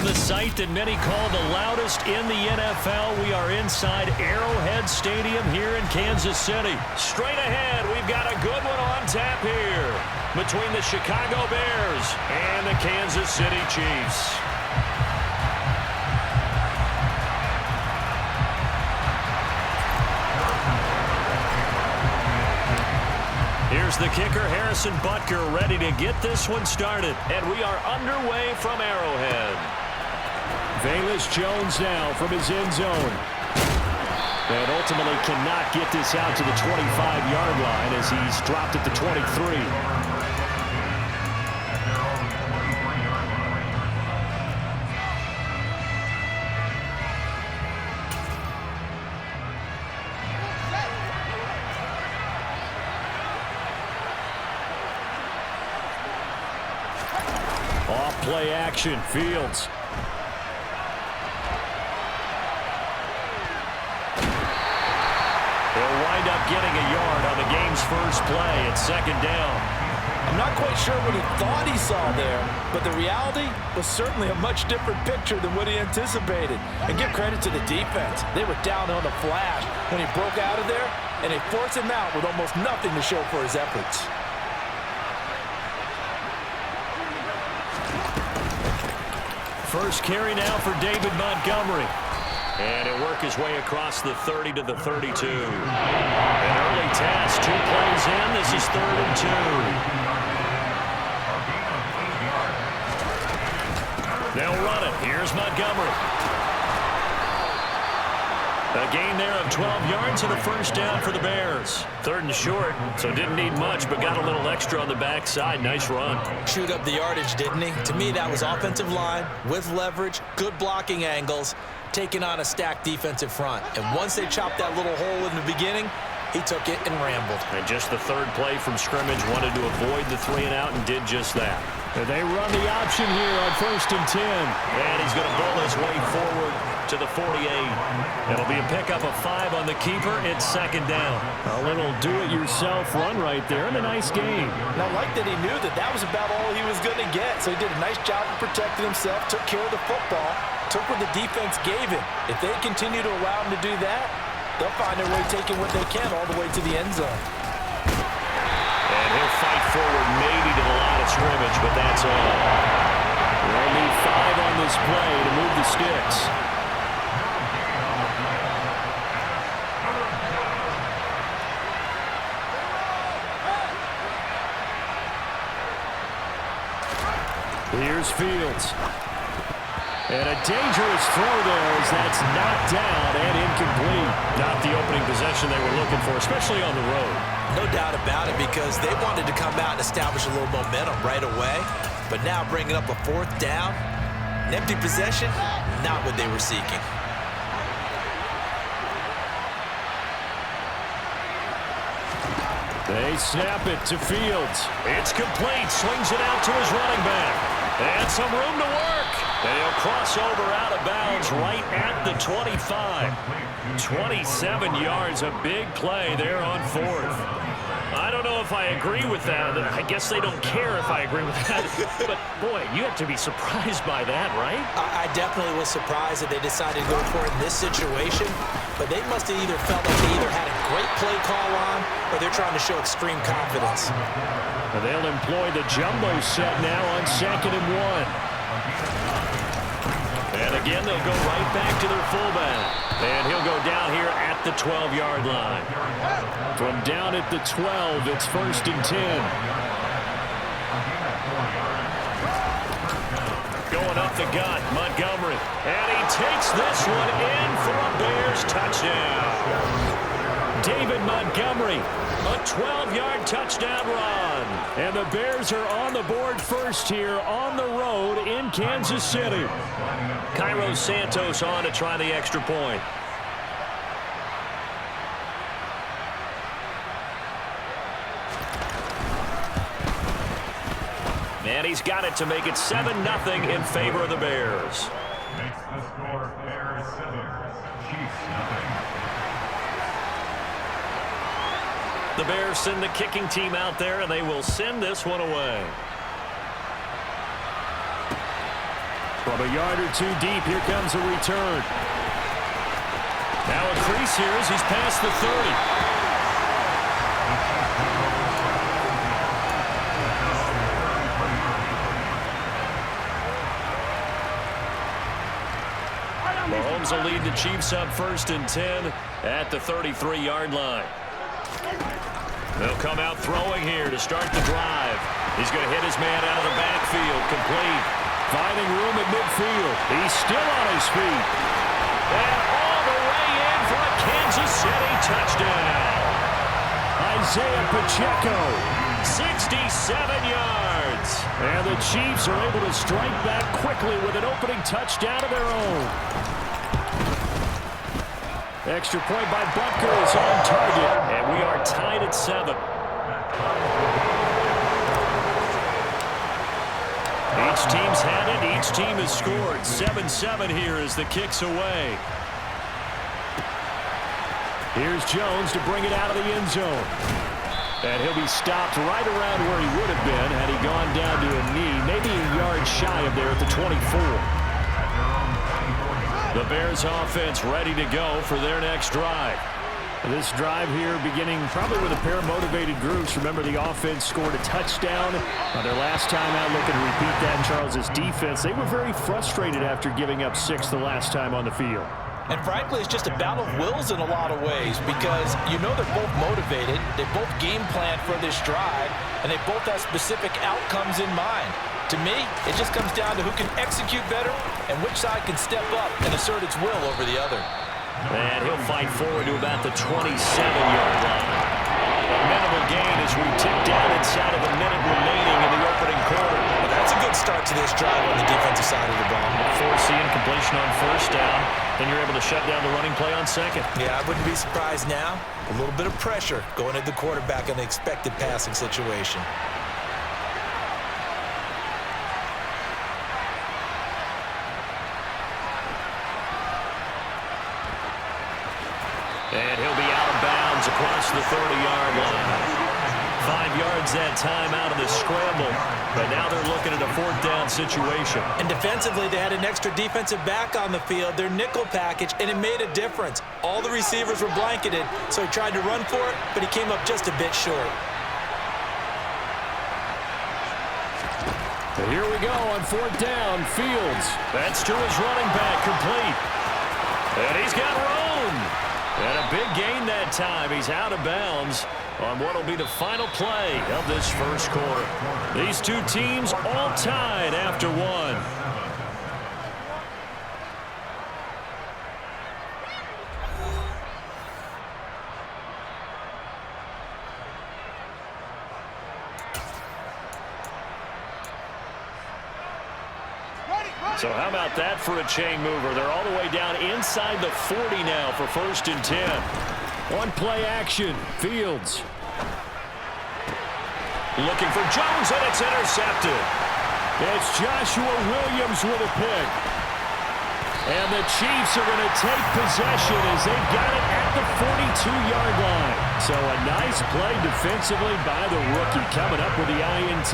the site that many call the loudest in the NFL. We are inside Arrowhead Stadium here in Kansas City. Straight ahead, we've got a good one on tap here between the Chicago Bears and the Kansas City Chiefs. Here's the kicker, Harrison Butker, ready to get this one started. And we are underway from Arrowhead. Velus Jones now from his end zone. And ultimately cannot get this out to the 25-yard line as he's dropped at the 23. Play action, Fields. He'll wind up getting a yard on the game's first play at second down. I'm not quite sure what he thought he saw there, but the reality was certainly a much different picture than what he anticipated. And give credit to the defense. They were down on the flash when he broke out of there, and they forced him out with almost nothing to show for his efforts. First carry now for David Montgomery. And he'll work his way across the 30 to the 32. An early test, 2 plays in. This is 3rd and 2. They'll run it. Here's Montgomery. A gain there of 12 yards and a first down for the Bears. 3rd and short, so didn't need much, but got a little extra on the backside. Nice run. Chewed up the yardage, didn't he? To me, that was offensive line with leverage, good blocking angles, taking on a stacked defensive front. And once they chopped that little hole in the beginning, he took it and rambled. And just the 3rd play from scrimmage, wanted to avoid the 3-and-out and did just that. And they run the option here on 1st and 10. And he's going to bull his way forward to the 48. It'll be a pickup of 5 on the keeper. It's 2nd down. A little do-it-yourself run right there and a nice game. And I like that he knew that that was about all he was going to get. So he did a nice job of protecting himself, took care of the football, took what the defense gave him. If they continue to allow him to do that, they'll find their way taking what they can all the way to the end zone. And he'll fight forward maybe to the line of scrimmage, but that's all. They'll need 5 on this play to move the sticks. Here's Fields. And a dangerous throw there as that's knocked down and incomplete. Not the opening possession they were looking for, especially on the road. No doubt about it, because they wanted to come out and establish a little momentum right away. But now bringing up a 4th down, an empty possession, not what they were seeking. They snap it to Fields. It's complete. Swings it out to his running back. And some room to work. And he'll cross over out of bounds right at the 25. 27 yards, a big play there on 4th. I don't know if I agree with that. I guess they don't care if I agree with that. But, boy, you have to be surprised by that, right? I definitely was surprised that they decided to go for it in this situation. But they must have either felt like they either had a great play call on or they're trying to show extreme confidence. And they'll employ the jumbo set now on 2nd and 1. And again, they'll go right back to their fullback. And he'll go down here at the 12-yard line. From down at the 12, it's 1st and 10. Going up the gut, Montgomery. And he takes this one in for a Bears touchdown. David Montgomery, a 12-yard touchdown run. And the Bears are on the board first here on the road in Kansas City. Cairo Santos on to try the extra point. And he's got it to make it 7-0 in favor of the Bears. Makes the score Bears 7, Chiefs 0. The Bears send the kicking team out there, and they will send this one away. From a yard or two deep, here comes a return. Now a crease here as he's past the 30. Mahomes will lead the Chiefs up 1st and 10 at the 33-yard line. They'll come out throwing here to start the drive. He's going to hit his man out of the backfield, complete. Finding room at midfield. He's still on his feet. And all the way in for a Kansas City touchdown. Isaiah Pacheco, 67 yards. And the Chiefs are able to strike back quickly with an opening touchdown of their own. Extra point by Butker is on target. And we are tied at 7. Each team's had it. Each team has scored. 7-7 here as the kick's away. Here's Jones to bring it out of the end zone. And he'll be stopped right around where he would have been had he gone down to a knee, maybe a yard shy of there at the 24. The Bears offense ready to go for their next drive. This drive here beginning probably with a pair of motivated groups. Remember, the offense scored a touchdown on their last time out, looking to repeat that in Charles's defense. They were very frustrated after giving up 6 the last time on the field. And frankly, it's just a battle of wills in a lot of ways because you know they're both motivated, they both game plan for this drive, and they both have specific outcomes in mind. To me, it just comes down to who can execute better and which side can step up and assert its will over the other. And he'll fight forward to about the 27-yard line. A minimal gain as we tick down inside of a minute remaining in the opening quarter. Well, that's a good start to this drive on the defensive side of the ball. Force the incompletion on 1st down, then you're able to shut down the running play on 2nd. Yeah, I wouldn't be surprised now. A little bit of pressure going at the quarterback in the expected passing situation. And he'll be out of bounds across the 30-yard line. 5 yards that time out of the scramble. But now they're looking at a 4th down situation. And defensively, they had an extra defensive back on the field, their nickel package, and it made a difference. All the receivers were blanketed, so he tried to run for it, but he came up just a bit short. And here we go on 4th down. Fields. That's to his running back, complete. And he's got room. And a big gain that time. He's out of bounds on what will be the final play of this 1st quarter. These two teams all tied after 1. So how about that for a chain mover? They're all the way down inside the 40 now for 1st and 10. One play action. Fields. Looking for Jones, and it's intercepted. It's Joshua Williams with a pick. And the Chiefs are going to take possession as they've got it at the 42-yard line. So a nice play defensively by the rookie coming up with the INT.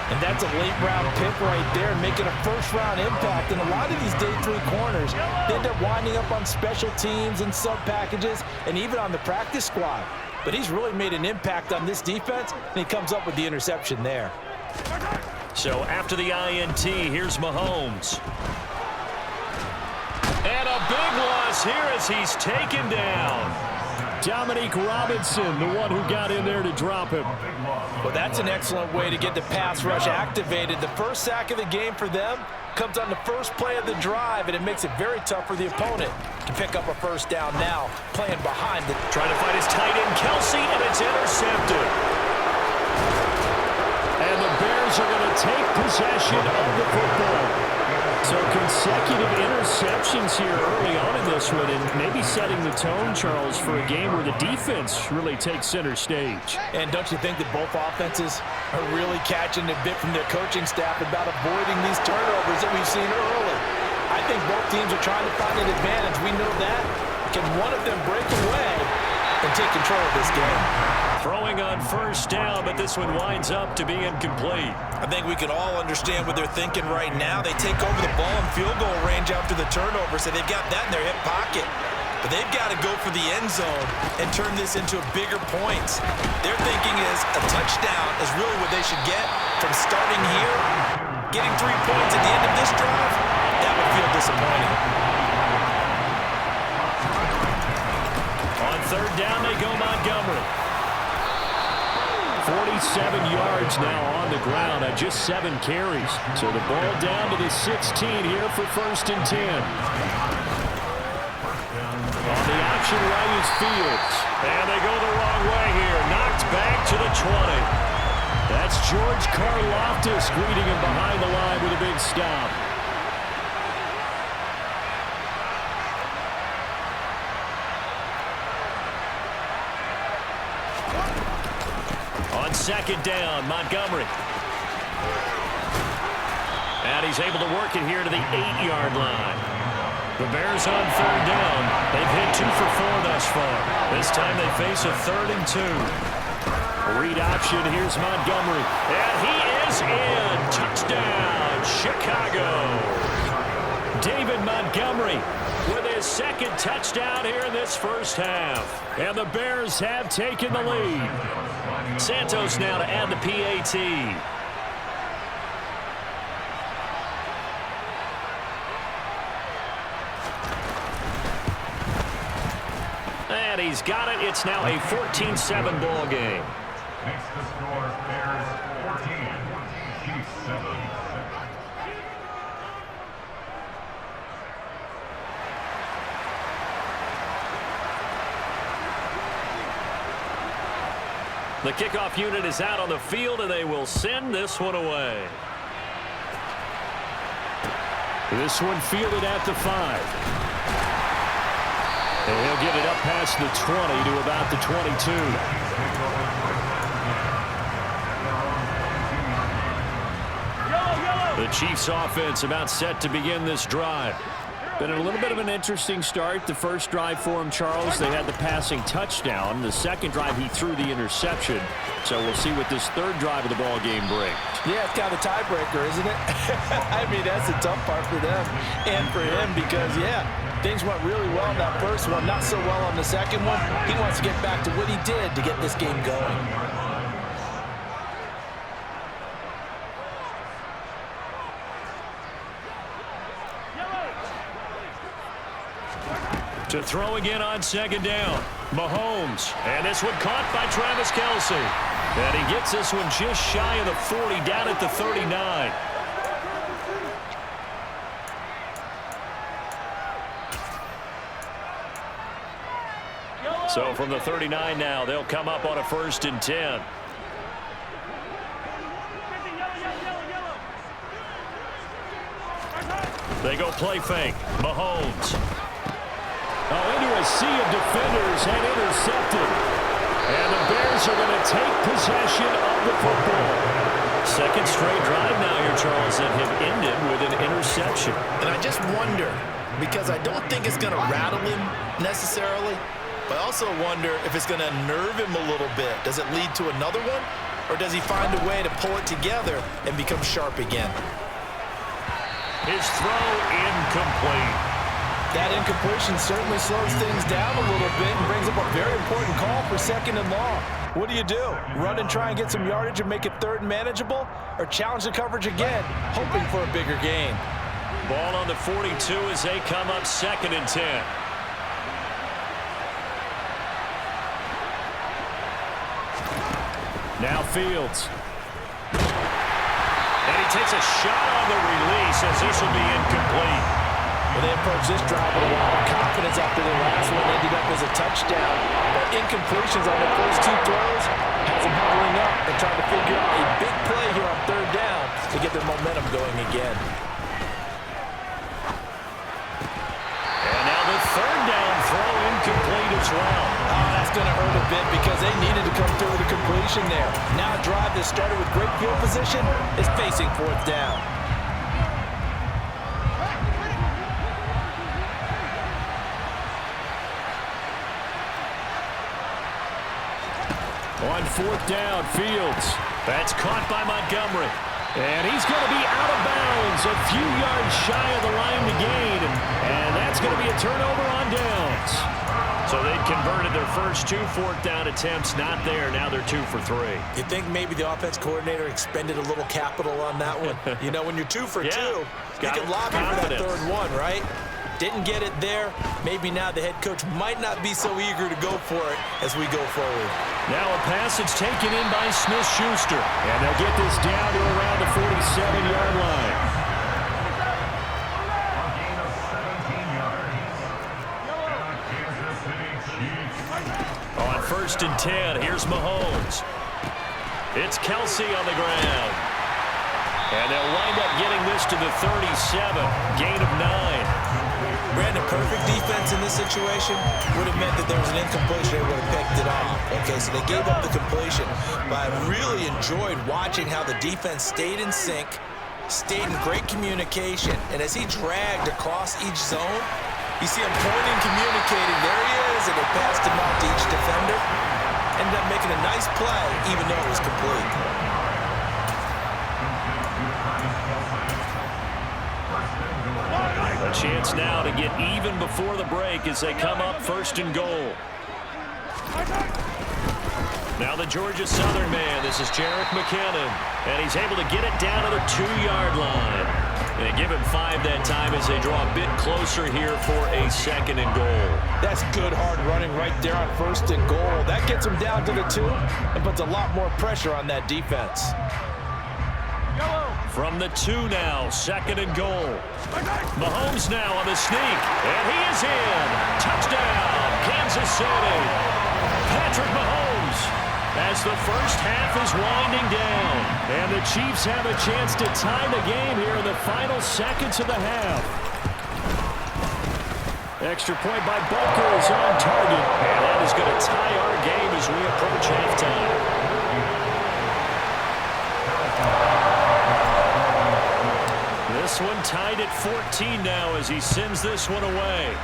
And that's a late-round pick right there, making a first-round impact. And a lot of these day 3 corners, they end up winding up on special teams and sub-packages and even on the practice squad. But he's really made an impact on this defense, and he comes up with the interception there. So after the INT, here's Mahomes. And a big loss here as he's taken down. Dominique Robinson, the one who got in there to drop him. Well, that's an excellent way to get the pass rush activated. The first sack of the game for them comes on the first play of the drive, and it makes it very tough for the opponent to pick up a 1st down now, playing behind the... Trying to find his tight end, Kelsey, and it's intercepted. And the Bears are going to take possession of the football. So consecutive interceptions here early on in this one, and maybe setting the tone, Charles, for a game where the defense really takes center stage. And don't you think that both offenses are really catching a bit from their coaching staff about avoiding these turnovers that we've seen early? I think both teams are trying to find an advantage. We know that. Can one of them break away and take control of this game? Throwing on first down, but this one winds up to be incomplete. I think we can all understand what they're thinking right now. They take over the ball in field goal range after the turnover, so they've got that in their hip pocket. But they've got to go for the end zone and turn this into bigger points. Their thinking is a touchdown is really what they should get from starting here. Getting 3 points at the end of this drive, that would feel disappointing. On third down, they go Montgomery. 47 yards now on the ground on just 7 carries. So the ball down to the 16 here for 1st and 10. On the option right is Fields. And they go the wrong way here. Knocked back to the 20. That's George Karlaftis greeting him behind the line with a big stop. On 2nd down, Montgomery. And he's able to work it here to the 8-yard line. The Bears on 3rd down. They've hit 2 for 4 thus far. This time they face a 3rd and 2. Read option. Here's Montgomery. And he is in. Touchdown, Chicago. David Montgomery with his 2nd touchdown here in this first half. And the Bears have taken the lead. Santos now to add the PAT. And he's got it. It's now a 14-7 ball game. Makes the score Bears 14, Chiefs 7. The kickoff unit is out on the field, and they will send this one away. This one fielded at the 5. And he'll get it up past the 20 to about the 22. The Chiefs offense about set to begin this drive. Been a little bit of an interesting start. The first drive for him, Charles, they had the passing touchdown. The second drive, he threw the interception. So we'll see what this third drive of the ball game brings. Yeah, it's kind of a tiebreaker, isn't it? I mean, that's the tough part for them and for him because, yeah, things went really well in that first one, not so well on the second one. He wants to get back to what he did to get this game going. To throw again on 2nd down. Mahomes. And this one caught by Travis Kelce. And he gets this one just shy of the 40, down at the 39. So from the 39 now, they'll come up on a 1st and 10. They go play fake. Mahomes. Oh, into a sea of defenders and intercepted. And the Bears are going to take possession of the football. 2nd straight drive now here, Charles, that have ended with an interception. And I just wonder, because I don't think it's going to rattle him necessarily, but I also wonder if it's going to nerve him a little bit. Does it lead to another one? Or does he find a way to pull it together and become sharp again? His throw incomplete. That incompletion certainly slows things down a little bit and brings up a very important call for 2nd and long. What do? Run and try and get some yardage and make it 3rd and manageable? Or challenge the coverage again, hoping for a bigger gain? Ball on the 42 as they come up 2nd and 10. Now Fields. And he takes a shot on the release as this will be incomplete. Well, they approached this drive with a lot of confidence after the last one ended up as a touchdown. But incompletions on the first 2 throws has them huddling up and trying to figure out a big play here on 3rd down to get their momentum going again. And now the 3rd down throw incomplete as well. Oh, that's going to hurt a bit because they needed to come through with a completion there. Now a drive that started with great field position is facing 4th down. On 4th down, Fields. That's caught by Montgomery. And he's going to be out of bounds, a few yards shy of the line to gain. And that's going to be a turnover on downs. So they'd converted their first 2 4th down attempts. Not there. Now they're 2 for 3. You think maybe the offense coordinator expended a little capital on that one? You know, when you're 2 for 2, you can lobby for that 3rd one, right? Didn't get it there. Maybe now the head coach might not be so eager to go for it as we go forward. Now a pass that's taken in by Smith-Schuster. And they'll get this down to around the 47-yard line. A gain of 17 yards. Kansas City Chiefs. On 1st and 10, here's Mahomes. It's Kelsey on the ground. And they'll wind up getting this to the 37. Gain of 9. Brandon, perfect defense in this situation would have meant that there was an incompletion. They would have picked it off. Okay, so they gave up the completion. But I really enjoyed watching how the defense stayed in sync, stayed in great communication. And as he dragged across each zone, you see him pointing, communicating. There he is, and they passed him out to each defender. Ended up making a nice play, even though it was complete. A chance now to get even before the break as they come up 1st and goal. Now the Georgia Southern man. This is Jerick McKinnon. And he's able to get it down to the 2-yard line. And they give him 5 that time as they draw a bit closer here for a 2nd and goal. That's good hard running right there on 1st and goal. That gets him down to the 2 and puts a lot more pressure on that defense. From the 2 now, 2nd and goal. Mahomes now on the sneak, and he is in. Touchdown, Kansas City. Patrick Mahomes, as the first half is winding down. And the Chiefs have a chance to tie the game here in the final seconds of the half. Extra point by Booker is on target. And that is going to tie our game as we approach halftime. This one tied at 14 now as he sends this one away.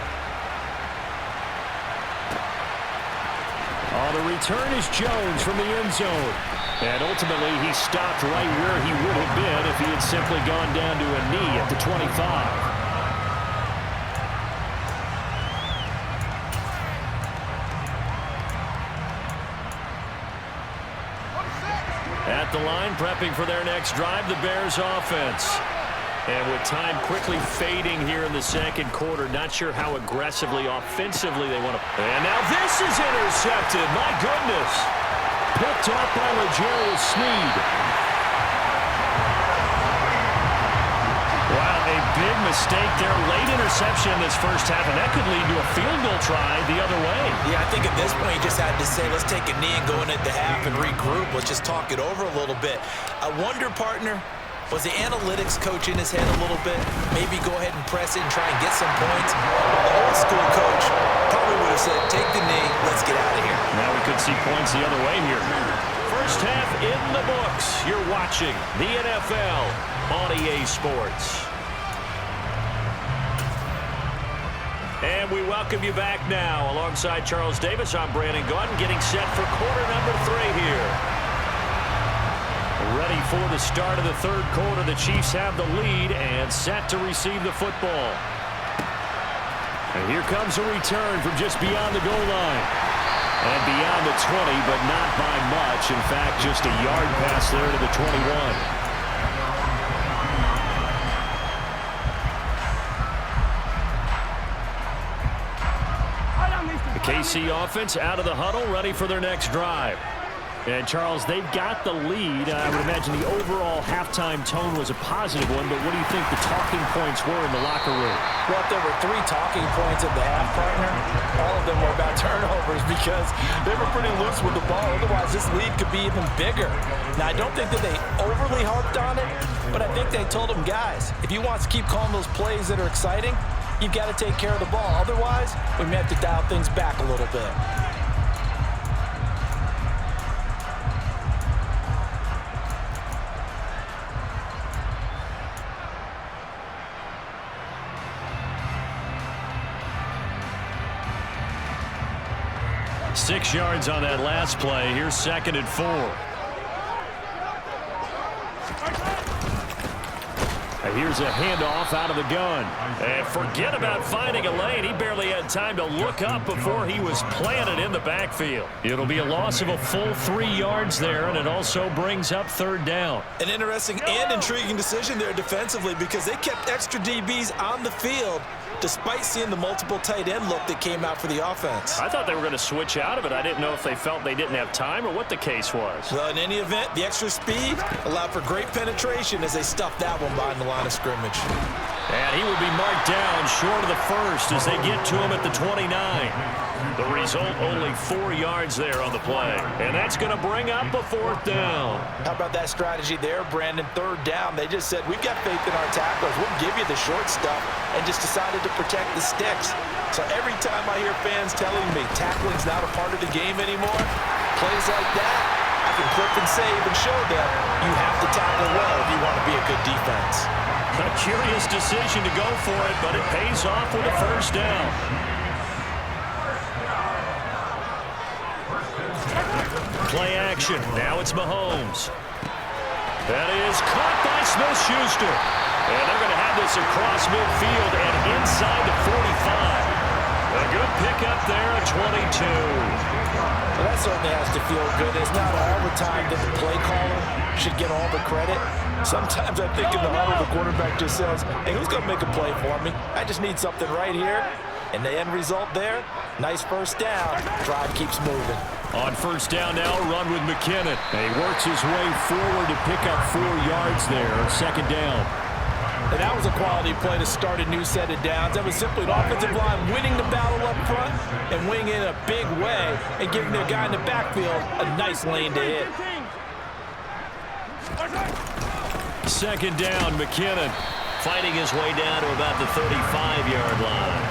On the return is Jones from the end zone. And ultimately he stopped right where he would have been if he had simply gone down to a knee at the 25. At the line, prepping for their next drive, the Bears offense. And with time quickly fading here in the 2nd quarter, not sure how aggressively, offensively they want to. And now this is intercepted. My goodness. Picked up by L'Jarius Sneed. Wow, a big mistake there. Late interception in this first half, and that could lead to a field goal try the other way. Yeah, I think at this point you just had to say, let's take a knee and go into the half and regroup. Let's just talk it over a little bit. I wonder, partner, was the analytics coach in his head a little bit? Maybe go ahead and press it and try and get some points. The old school coach probably would have said, take the knee, let's get out of here. Now we could see points the other way here. First half in the books. You're watching the NFL on EA Sports. And we welcome you back now. Alongside Charles Davis, I'm Brandon Gaudin, getting set for quarter number 3 here. Ready for the start of the 3rd quarter. The Chiefs have the lead and set to receive the football. And here comes a return from just beyond the goal line. And beyond the 20, but not by much. In fact, just a yard pass there to the 21. The KC offense out of the huddle, ready for their next drive. And, Charles, they've got the lead. I would imagine the overall halftime tone was a positive one, but what do you think the talking points were in the locker room? Well, if there were 3 talking points at the half, partner, all of them were about turnovers because they were pretty loose with the ball. Otherwise, this lead could be even bigger. Now, I don't think that they overly harped on it, but I think they told them, guys, if you want to keep calling those plays that are exciting, you've got to take care of the ball. Otherwise, we may have to dial things back a little bit. 6 yards on that last play. Here's 2nd and 4. And here's a handoff out of the gun. And forget about finding a lane. He barely had time to look up before he was planted in the backfield. It'll be a loss of a full 3 yards there, and it also brings up 3rd down. An interesting and intriguing decision there defensively because they kept extra DBs on the field despite seeing the multiple tight end look that came out for the offense. I thought they were going to switch out of it. I didn't know if they felt they didn't have time or what the case was. Well, in any event, the extra speed allowed for great penetration as they stuffed that one behind the line of scrimmage. And he will be marked down short of the first as they get to him at the 29. The result, only 4 yards there on the play. And that's going to bring up a 4th down. How about that strategy there, Brandon? 3rd down. They just said, we've got faith in our tacklers. We'll give you the short stuff, and just decided to protect the sticks. So every time I hear fans telling me tackling's not a part of the game anymore, plays like that, I can clip and save and show them you have to tackle well if you want to be a good defense. A curious decision to go for it, but it pays off with a 1st down. Play action. Now it's Mahomes. That is caught by Smith-Schuster. And they're going to have this across midfield and inside the 45. A good pickup there at 22. Well, that certainly has to feel good. It's not all the time that the play caller should get all the credit. Sometimes I think in the huddle, the quarterback just says, hey, who's going to make a play for me? I just need something right here. And the end result there, nice 1st down. Drive keeps moving. On 1st down now, run with McKinnon. And he works his way forward to pick up 4 yards there. 2nd down. And that was a quality play to start a new set of downs. That was simply an offensive line winning the battle up front and winning in a big way and giving their guy in the backfield a nice lane to hit. 2nd down, McKinnon fighting his way down to about the 35-yard line.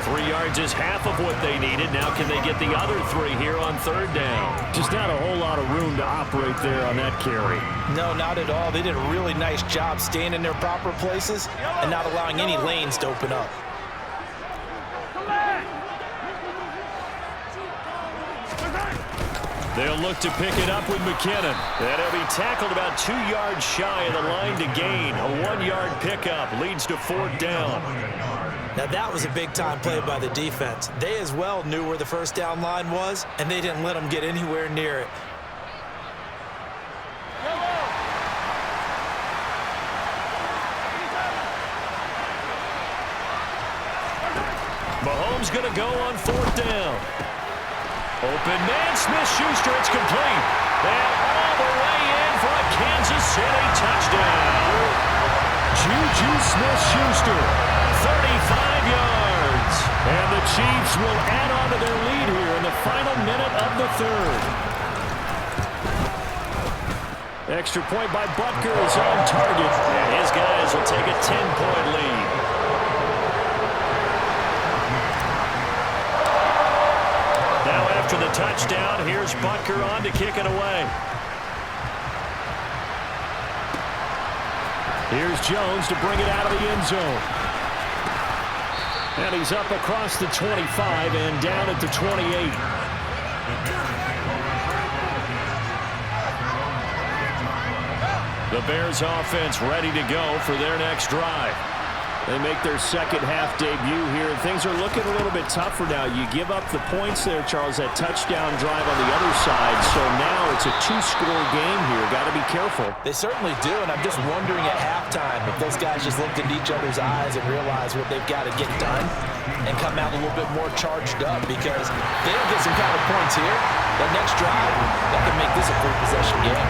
3 yards is half of what they needed. Now can they get the other 3 here on 3rd down? Just not a whole lot of room to operate there on that carry. No, not at all. They did a really nice job staying in their proper places and not allowing any lanes to open up. They'll look to pick it up with McKinnon. And he'll be tackled about 2 yards shy of the line to gain. A 1-yard pickup leads to 4th down. Now that was a big-time play by the defense. They as well knew where the 1st down line was, and they didn't let them get anywhere near it. Mahomes going to go on 4th down. Open man, Smith-Schuster, it's complete. And all the way in for a Kansas City touchdown. Juju Smith-Schuster, 35 yards. And the Chiefs will add on to their lead here in the final minute of the 3rd. Extra point by Butker is on target. And his guys will take a 10-point lead. Now after the touchdown, here's Butker on to kick it away. Here's Jones to bring it out of the end zone. And he's up across the 25 and down at the 28. The Bears offense ready to go for their next drive. They make their second half debut here. Things are looking a little bit tougher now. You give up the points there, Charles, that touchdown drive on the other side. So now it's a 2-score game here. Got to be careful. They certainly do, and I'm just wondering at halftime if those guys just looked into each other's eyes and realized what they've got to get done and come out a little bit more charged up, because they don't get some kind of points here. That next drive, that can make this a full-possession game.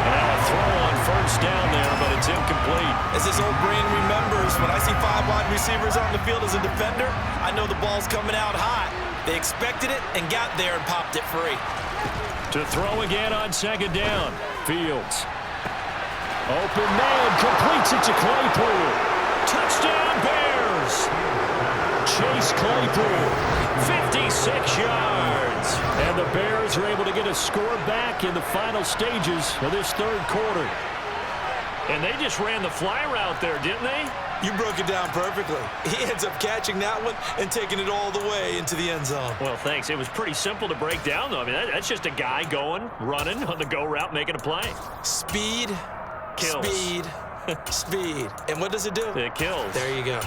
And now a throw on 1st down there, but it's incomplete. As this old brain remembers, when I see 5 wide receivers on the field as a defender, I know the ball's coming out hot. They expected it and got there and popped it free. To throw again on 2nd down. Fields. Open man, completes it to Claypool. Touchdown Bears! Chase Claypool, 56 yards. And the Bears are able to get a score back in the final stages of this 3rd quarter. And they just ran the fly route there, didn't they? You broke it down perfectly. He ends up catching that one and taking it all the way into the end zone. Well, thanks. It was pretty simple to break down, though. I mean, that's just a guy going, running on the go route, making a play. Speed, kills. Speed, speed. And what does it do? It kills. There you go.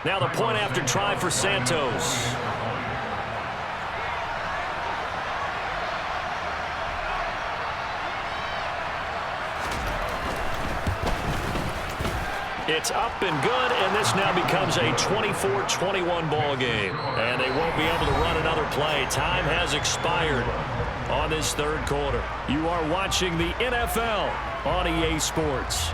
Now the point after try for Santos. It's up and good, and this now becomes a 24-21 ball game. And they won't be able to run another play. Time has expired on this third quarter. You are watching the NFL on EA Sports.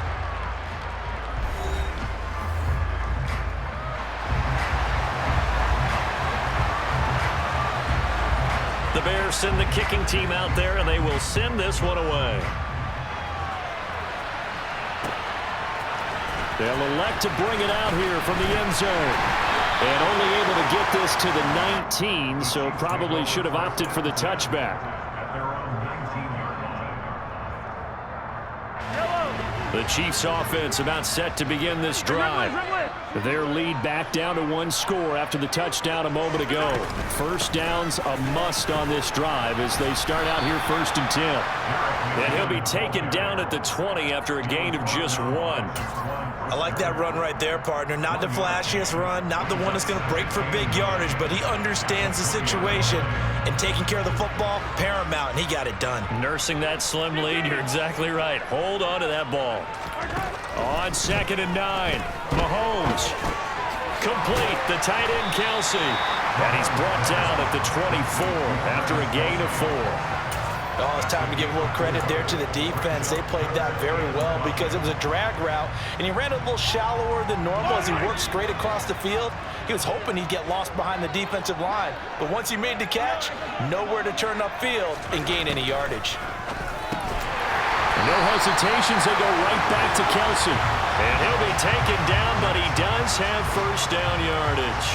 The Bears send the kicking team out there, and they will send this one away. They'll elect to bring it out here from the end zone. And only able to get this to the 19, so probably should have opted for the touchback. At their own 19-yard line. The Chiefs offense about set to begin this drive. Their lead back down to one score after the touchdown a moment ago. First down's a must on this drive as they start out here 1st and 10. And he'll be taken down at the 20 after a gain of just 1. I like that run right there, partner. Not the flashiest run, not the one that's going to break for big yardage, but he understands the situation, and taking care of the football, paramount, and he got it done. Nursing that slim lead, you're exactly right. Hold on to that ball. On 2nd and 9, Mahomes. Complete, the tight end, Kelsey. And he's brought down at the 24 after a gain of 4. Oh, it's time to give a little credit there to the defense. They played that very well because it was a drag route, and he ran a little shallower than normal as he worked straight across the field. He was hoping he'd get lost behind the defensive line, but once he made the catch, nowhere to turn upfield and gain any yardage. No hesitations, they go right back to Kelsey. And he'll be taken down, but he does have first down yardage.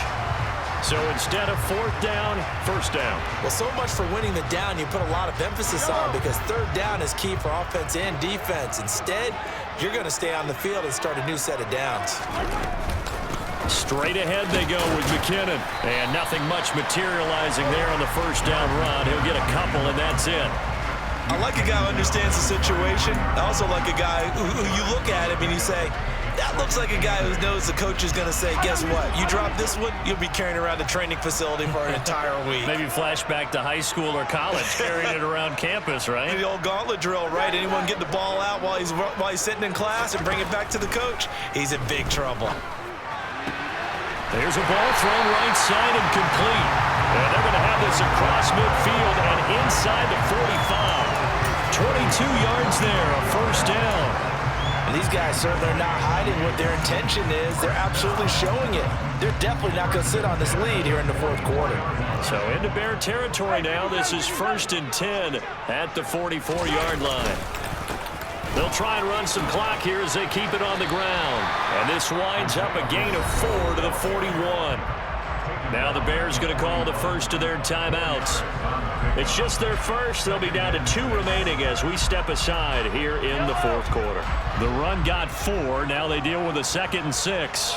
So instead of 4th down, 1st down. Well, so much for winning the down you put a lot of emphasis on because 3rd down is key for offense and defense. Instead, you're going to stay on the field and start a new set of downs. Straight ahead they go with McKinnon. And nothing much materializing there on the 1st down run. He'll get a couple, and that's it. I like a guy who understands the situation. I also like a guy who you look at him and you say, that looks like a guy who knows the coach is going to say, guess what? You drop this one, you'll be carrying around the training facility for an entire week. Maybe flashback to high school or college, carrying it around campus, right? The old gauntlet drill, right? Anyone get the ball out while he's sitting in class and bring it back to the coach? He's in big trouble. There's a ball thrown right side and complete. And they're going to have this across midfield and inside the 45. 22 yards there, a 1st down. And these guys certainly are not hiding what their intention is. They're absolutely showing it. They're definitely not going to sit on this lead here in the 4th quarter. So into Bear territory now. This is 1st and 10 at the 44-yard line. They'll try and run some clock here as they keep it on the ground. And this winds up a gain of 4 to the 41. Now the Bears going to call the first of their timeouts. It's just their first. They'll be down to 2 remaining as we step aside here in the 4th quarter. The run got 4. Now they deal with a 2nd and 6.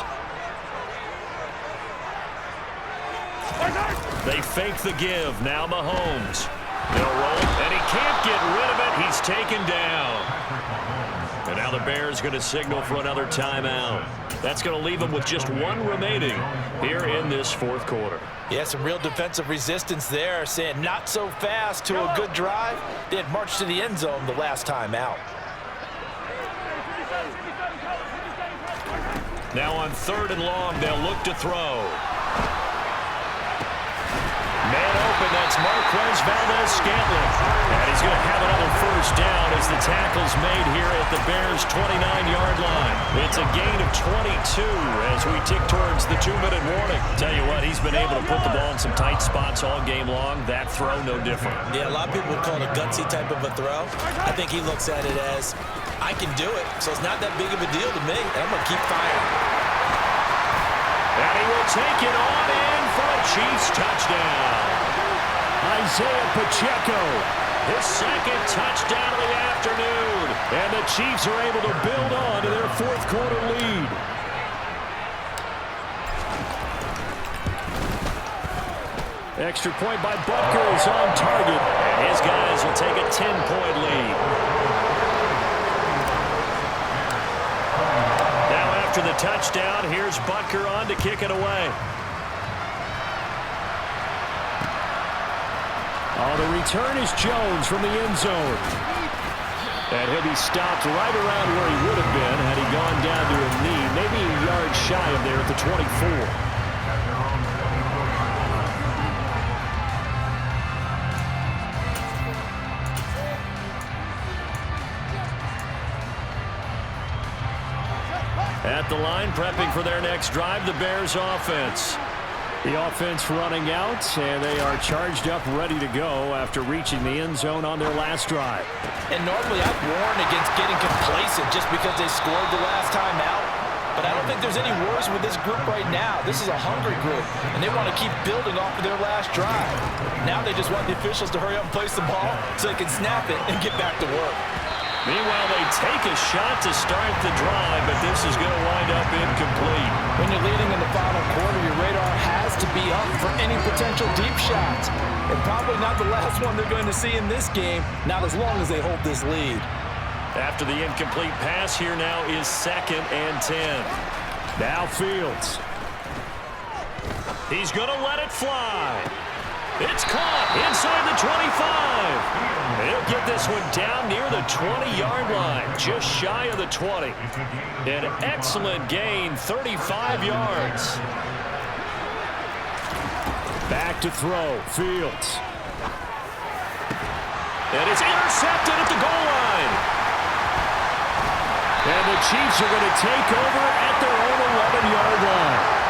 They fake the give. Now Mahomes. They'll roll, and he can't get rid of it. He's taken down. And now the Bears going to signal for another timeout. That's going to leave them with just 1 remaining here in this 4th quarter. Yeah, some real defensive resistance there, saying not so fast to a good drive. They had marched to the end zone the last time out. Now on 3rd and long, they'll look to throw. Man open, that's Marquez Valdez-Scantling. And he's going to have another 1st down as the tackle's made here at the Bears' 29-yard line. It's a gain of 22 as we tick towards the 2-minute warning. Tell you what, he's been able to put the ball in some tight spots all game long. That throw, no different. Yeah, a lot of people would call it a gutsy type of a throw. I think he looks at it as, I can do it, so it's not that big of a deal to me, and I'm going to keep firing. And he will take it on in for a Chiefs touchdown. Isaiah Pacheco his second touchdown of the afternoon. And the Chiefs are able to build on to their fourth quarter lead. Extra point by Butker is on target. And his guys will take a 10-point lead. Now after the touchdown, here's Butker on to kick it away. Oh, the return is Jones from the end zone. And he'll be stopped right around where he would have been had he gone down to a knee, maybe a yard shy of there at the 24. At the line, prepping for their next drive, the Bears offense. The offense running out, and they are charged up, ready to go after reaching the end zone on their last drive. And normally I'd warn against getting complacent just because they scored the last time out. But I don't think there's any worries with this group right now. This is a hungry group, and they want to keep building off of their last drive. Now they just want the officials to hurry up and place the ball so they can snap it and get back to work. Meanwhile, they take a shot to start the drive, but this is going to wind up incomplete. When you're leading in the final quarter, your radar has to be up for any potential deep shots. And probably not the last one they're going to see in this game, not as long as they hold this lead. After the incomplete pass, here now is 2nd and 10. Now Fields. He's going to let it fly. It's caught inside the 25. He'll get this one down near the 20-yard line, just shy of the 20. An excellent gain, 35 yards. Back to throw, Fields. And it's intercepted at the goal line. And the Chiefs are going to take over at their own 11-yard line.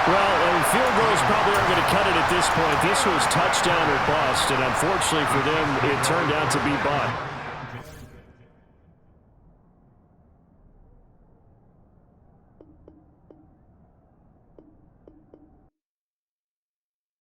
Well, field goals probably aren't going to cut it at this point. This was touchdown or bust, and unfortunately for them, it turned out to be bust.